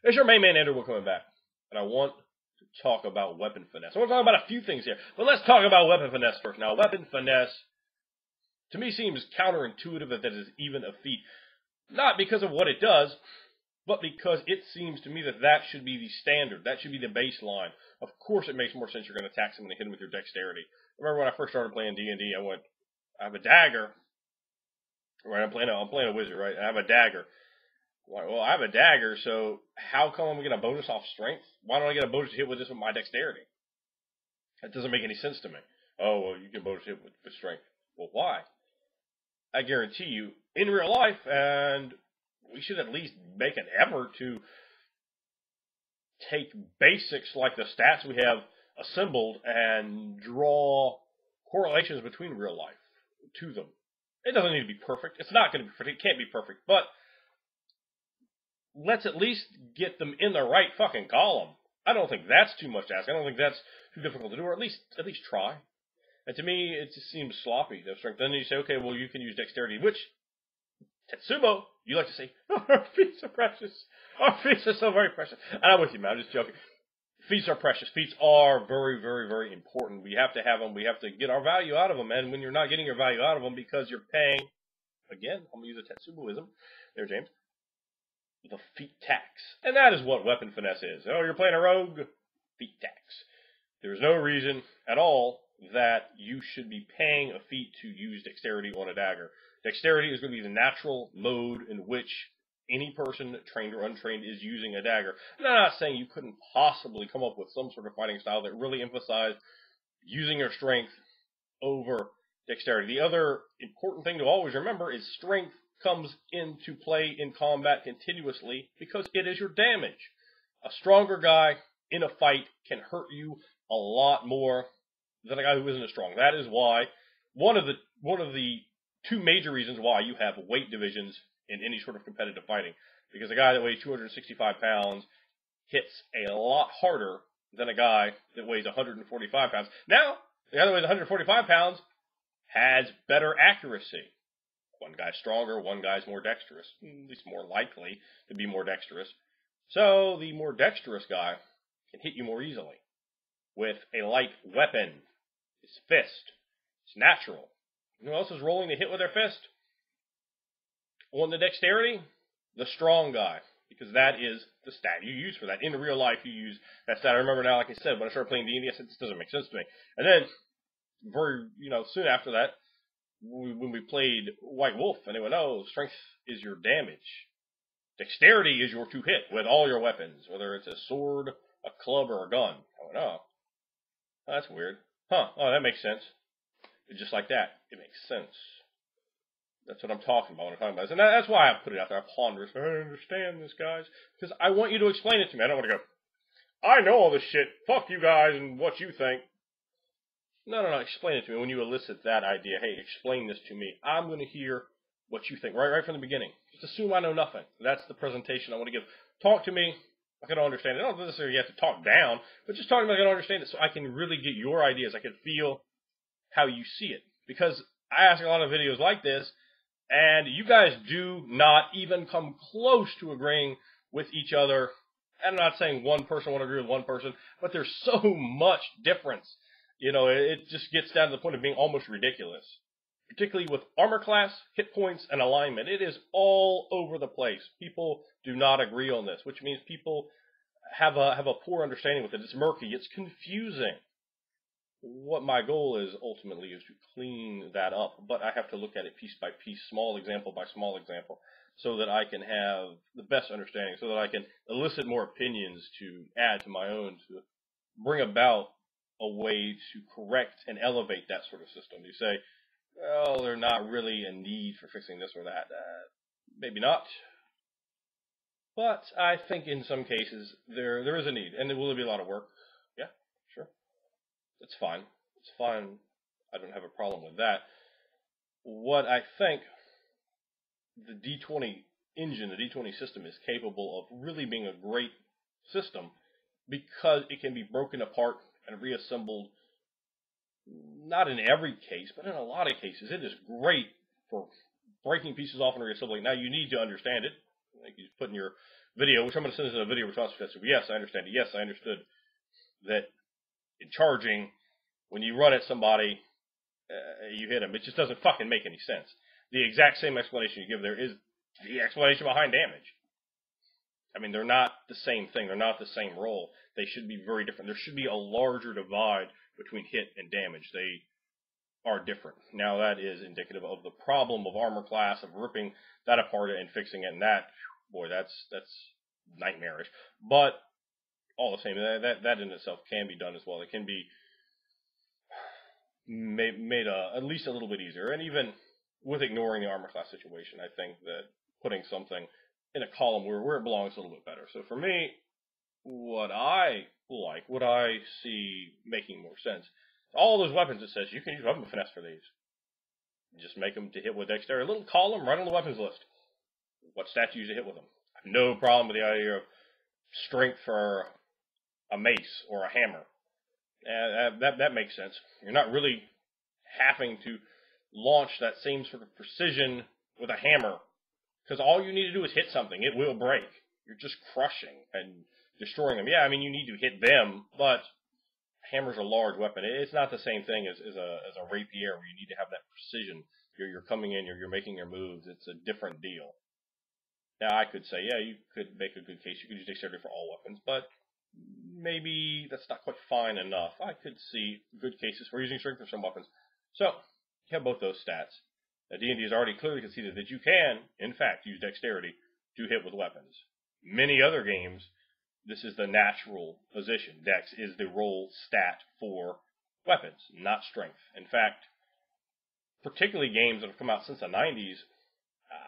It's your main man, Andrew Will, coming back. And I want to talk about weapon finesse. I want to talk about a few things here. But let's talk about weapon finesse first. Now, weapon finesse, to me, seems counterintuitive that that is even a feat. Not because of what it does, but because it seems to me that that should be the standard. That should be the baseline. Of course it makes more sense you're going to attack someone and hit him with your dexterity. I remember when I first started playing D&D, I have a dagger. Right, I'm playing a wizard, right? I have a dagger. Well, I have a dagger, so how come I'm going to bonus off strength? Why don't I get a bonus hit with this with my dexterity? That doesn't make any sense to me. Oh, well, you can bonus hit with strength. Well, why? I guarantee you, in real life, and we should at least make an effort to take basics like the stats we have assembled and draw correlations between real life to them. It doesn't need to be perfect. It's not going to be perfect. It can't be perfect. But let's at least get them in the right fucking column. I don't think that's too much to ask. I don't think that's too difficult to do, or at least try. And to me, it just seems sloppy, the strength. Then you say, okay, well, you can use dexterity, which, Tetsubo, you like to say, oh, our feats are precious. Our feats are so very precious. And I'm with you, man. I'm just joking. Feats are precious. Feats are very, very, very important. We have to have them. We have to get our value out of them. And when you're not getting your value out of them because you're paying, again, I'm going to use a Tetsuboism. There, James. The feat tax. And that is what weapon finesse is. Oh, you're playing a rogue? Feat tax. There's no reason at all that you should be paying a feat to use dexterity on a dagger. Dexterity is going to be the natural mode in which any person, trained or untrained, is using a dagger. And I'm not saying you couldn't possibly come up with some sort of fighting style that really emphasized using your strength over dexterity. The other important thing to always remember is strength comes into play in combat continuously because it is your damage. A stronger guy in a fight can hurt you a lot more than a guy who isn't as strong. That is why one of the two major reasons why you have weight divisions in any sort of competitive fighting, because a guy that weighs 265 pounds hits a lot harder than a guy that weighs 145 pounds. Now, the guy that weighs 145 pounds has better accuracy. One guy's stronger, one guy's more dexterous, at least more likely to be more dexterous. So the more dexterous guy can hit you more easily with a light weapon. His fist. It's natural. Who else is rolling to hit with their fist? On the dexterity, the strong guy, because that is the stat you use for that. In real life, you use that stat. I remember now, like I said, when I started playing D&D, I said, this doesn't make sense to me. And then, soon after that, when we played White Wolf, and they went, oh, strength is your damage. Dexterity is your to hit with all your weapons, whether it's a sword, a club, or a gun. I went, oh, that's weird. Huh, oh, that makes sense. It's just like that. It makes sense. That's what I'm talking about when I'm talking about this. And that's why I put it out there. I ponder it. I don't understand this, guys. Because I want you to explain it to me. I don't want to go, I know all this shit. Fuck you guys and what you think. No. Explain it to me. When you elicit that idea, hey, explain this to me. I'm going to hear what you think right from the beginning. Just assume I know nothing. That's the presentation I want to give. Talk to me. I can understand it. I don't necessarily have to talk down, but just talk to me. I can understand it so I can really get your ideas. I can feel how you see it. Because I ask a lot of videos like this, and you guys do not even come close to agreeing with each other. And I'm not saying one person won't agree with one person, but there's so much difference. It just gets down to the point of being almost ridiculous. Particularly with armor class, hit points, and alignment. It is all over the place. People do not agree on this, which means people have a poor understanding with it. It's murky. It's confusing. What my goal is ultimately is to clean that up, but I have to look at it piece by piece, small example by small example, so that I can have the best understanding, so that I can elicit more opinions to add to my own, to bring about a way to correct and elevate that sort of system. You say, well, there's not really a need for fixing this or that. Maybe not. But I think in some cases there is a need, and there will be a lot of work. Yeah, sure. It's fine. It's fine. I don't have a problem with that. What I think the D20 engine, the D20 system is capable of really being a great system because it can be broken apart and reassembled. Not in every case, but in a lot of cases. It is great for breaking pieces off and reassembling. Now, you need to understand it. Like you're putting your video, which I'm going to send this in a video response to that. So yes, I understand it. Yes, I understood that in charging, when you run at somebody, you hit them. It just doesn't fucking make any sense. The exact same explanation you give there is the explanation behind damage. I mean, they're not the same thing. They're not the same role. They should be very different. There should be a larger divide between hit and damage. They are different. Now, that is indicative of the problem of armor class, of ripping that apart and fixing it, and that, boy, that's nightmarish. But all the same, that in itself can be done as well. It can be made at least a little bit easier, and even with ignoring the armor class situation, I think that putting something in a column where it belongs a little bit better. So for me, what I like, what I see making more sense, all those weapons, it says you can use weapon finesse for these. Just make them to hit with dexterity. A little column right on the weapons list. What stats you use to hit with them. I have no problem with the idea of strength for a mace or a hammer. That makes sense. You're not really having to launch that same sort of precision with a hammer, because all you need to do is hit something. It will break. You're just crushing and destroying them. Yeah, I mean, you need to hit them, but hammer's a large weapon. It's not the same thing as a rapier where you need to have that precision. You're coming in, you're making your moves. It's a different deal. Now, I could say, yeah, you could make a good case. You could use dexterity for all weapons, but maybe that's not quite fine enough. I could see good cases for using strength for some weapons. So, you have both those stats. Now, D&D has already clearly conceded that you can, in fact, use dexterity to hit with weapons. Many other games, this is the natural position. Dex is the roll stat for weapons, not strength. In fact, particularly games that have come out since the 90s,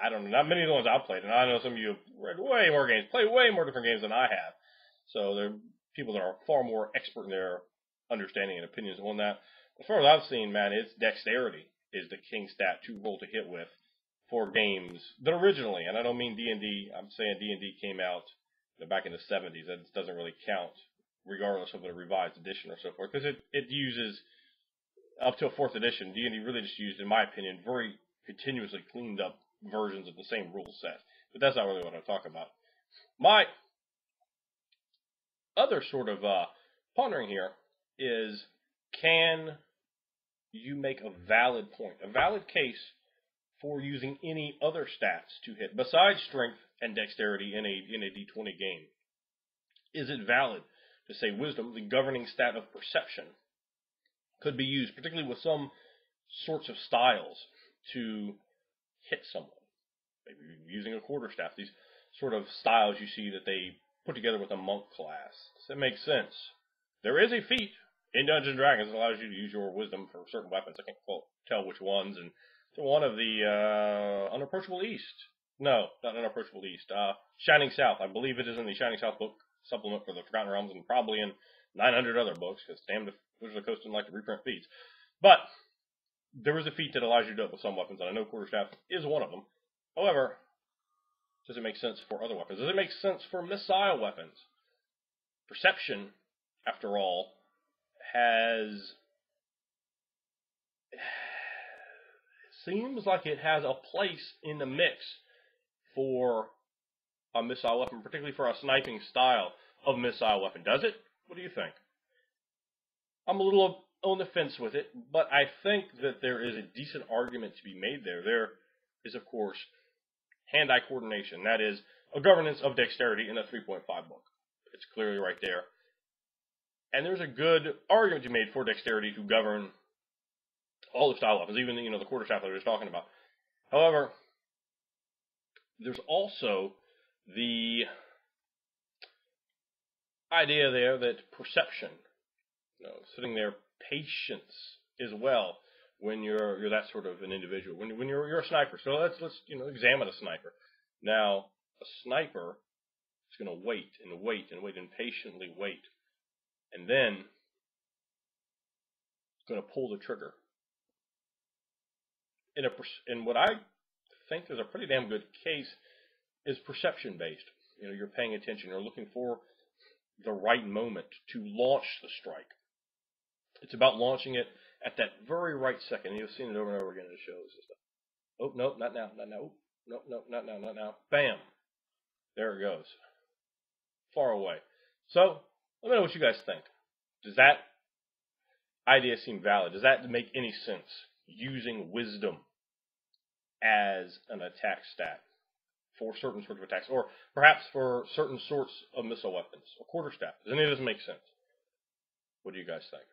I don't know, not many of the ones I've played, and I know some of you have read way more games, played way more different games than I have. So there are people that are far more expert in their understanding and opinions on that. As far as I've seen, man, it's dexterity is the king stat to roll to hit with for games that originally, and I don't mean D&D, I'm saying D&D came out back in the 70s. That doesn't really count, regardless of a revised edition or so forth, because it uses, up to a 4th edition, D&D really just used, in my opinion, very continuously cleaned up versions of the same rule set. But that's not really what I'm talking about. My other sort of pondering here is, can you make a valid point, a valid case for using any other stats to hit besides strength and dexterity in a D20 game? Is it valid to say wisdom, the governing stat of perception, could be used, particularly with some sorts of styles, to hit someone? Maybe using a quarterstaff, these sort of styles you see that they put together with a monk class. Does that make sense? There is a feat in Dungeons & Dragons that allows you to use your wisdom for certain weapons. I can't tell which ones, and it's one of the Unapproachable East. No, not Unapproachable East. Shining South. I believe it is in the Shining South book supplement for the Forgotten Realms, and probably in 900 other books, because damn if Wizards of the Coast didn't like to reprint feats. But there is a feat that allows you to do it with some weapons, and I know quarterstaff is one of them. However, does it make sense for other weapons? Does it make sense for missile weapons? Perception, after all, seems like it has a place in the mix for a missile weapon, particularly for a sniping style of missile weapon. Does it? What do you think? I'm a little on the fence with it, but I think that there is a decent argument to be made there. There is, of course, hand-eye coordination. That is a governance of dexterity in a 3.5 book. It's clearly right there. And there's a good argument to be made for dexterity to govern all the style weapons, even the quarterstaff that I was talking about. However, there's also the idea there that perception, sitting there, patience as well when you're that sort of an individual. When you're a sniper. So let's examine a sniper. Now, a sniper is going to wait and wait and wait and patiently wait, and then going to pull the trigger. And what I think is a pretty damn good case is perception based. You're paying attention. You're looking for the right moment to launch the strike. It's about launching it at that very right second. You've seen it over and over again in the shows and stuff. Oh, no, not now, not now. Nope, no, not now, not now. Bam. There it goes. far away. So, let me know what you guys think. Does that idea seem valid? Does that make any sense? Using wisdom as an attack stat for certain sorts of attacks, or perhaps for certain sorts of missile weapons or quarterstaff. Does any of this make sense? What do you guys think?